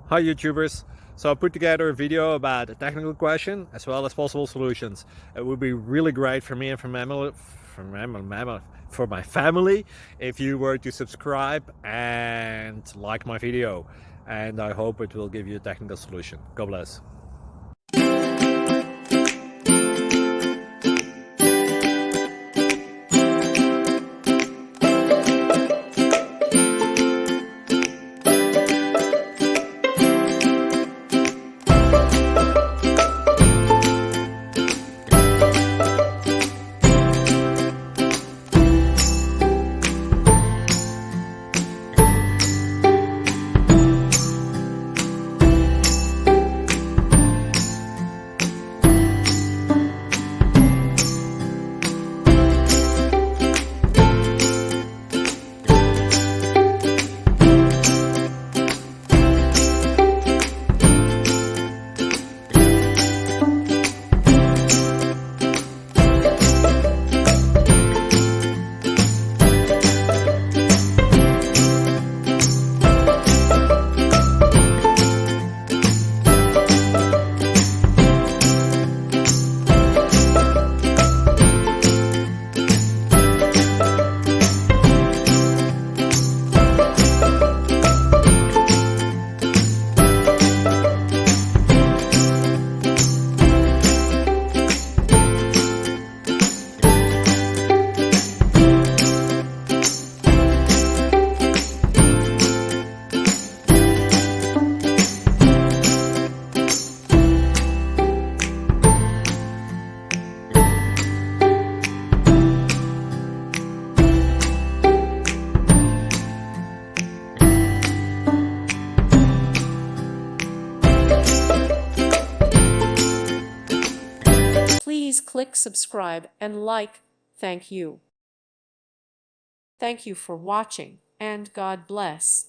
Hi YouTubers! So I put together a video about a technical question as well as possible solutions. It would be really great for me and for my family if you were to subscribe and like my video, and I hope it will give you a technical solution. God bless. Please click subscribe and like. Thank you. Thank you for watching, and God bless.